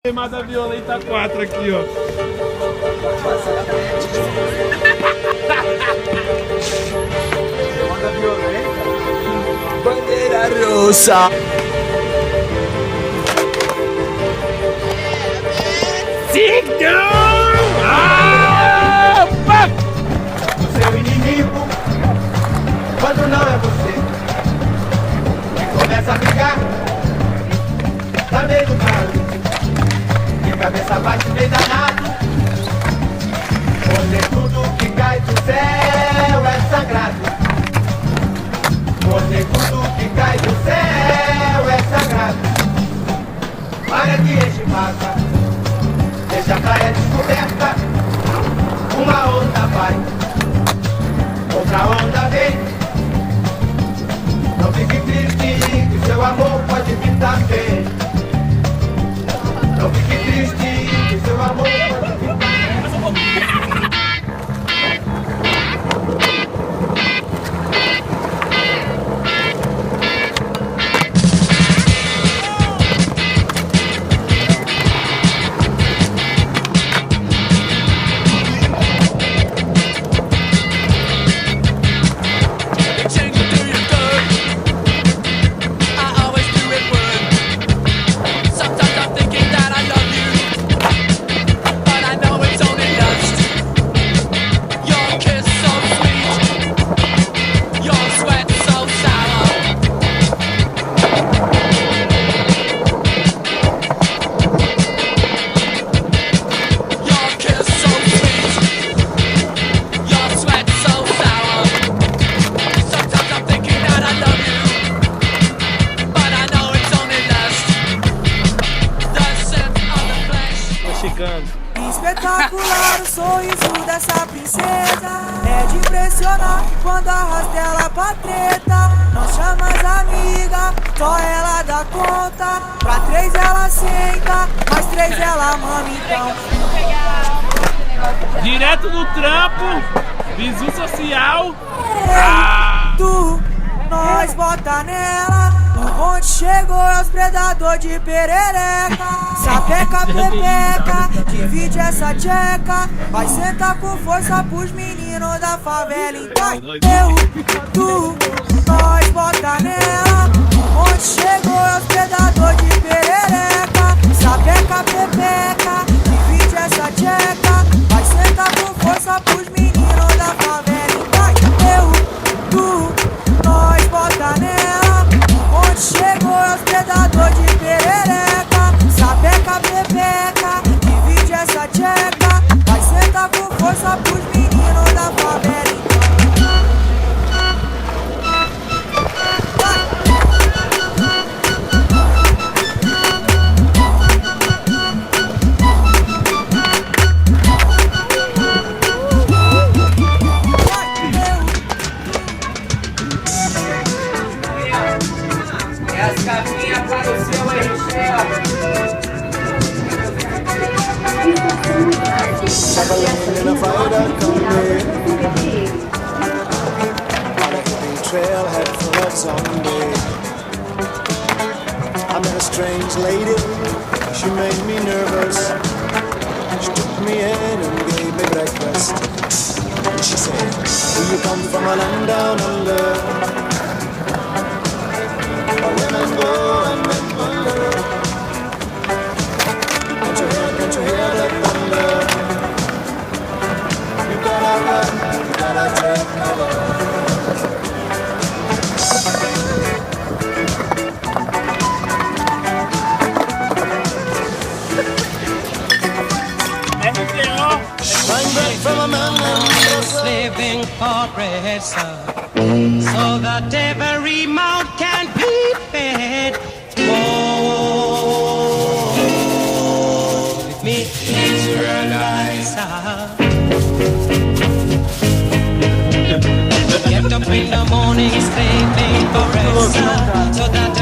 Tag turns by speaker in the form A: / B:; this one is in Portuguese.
A: Queimada violenta 4 aqui, ó.
B: Queimada violenta.
C: Bandeira roxa.
A: Sigão! Ah, fuck!
B: O seu inimigo, quando não é você, e começa a brigar, tá meio do carro, e cabeça bate bem danado. Você tudo que cai do céu é sagrado. Você tudo que cai do céu é sagrado. Maré que enche massa, deixa a praia descoberta. Uma onda vai, outra onda vem. Não fique triste, que seu amor pode vir também. Não fique triste, que seu amor pode vir também.
D: Espetacular o sorriso dessa princesa, é de impressionar quando arrasta ela pra treta. Não chama as amigas, só ela dá conta. Pra 3 ela senta, mais 3 ela mama então.
A: Direto do trampo, visu social.
D: Tu, nós bota nela. Onde chegou é os predador de perereca. Sapeca, pepeca, divide essa tcheca. Vai sentar com força pros meninos da favela. Então eu, tu, nós bota nela. Onde chegou é os predador de perereca. Sapeca, pepeca, divide essa tcheca. Vai sentar com força pros meninos da favela. Então eu, tu, nós bota nela. Onde chegou é os predador de perereca. Sapeca, pepeca, divide essa tcheca. Vai sentar com força pros meninos da favela.
B: As capinhas para o seu RG.
C: In a fighter combi on a hippie trailhead full of zombies. I met a strange lady, she made me nervous. She took me in and gave me breakfast. And she said, do you come from a land down under, where women go and men wonder? Can't you hear the thunder? You gotta run, you gotta take cover. I'm back from a man and
E: living for bread, so that every mouth can be fed. Oh, with me, Israelites. Get up in the morning, slaving for rest, so that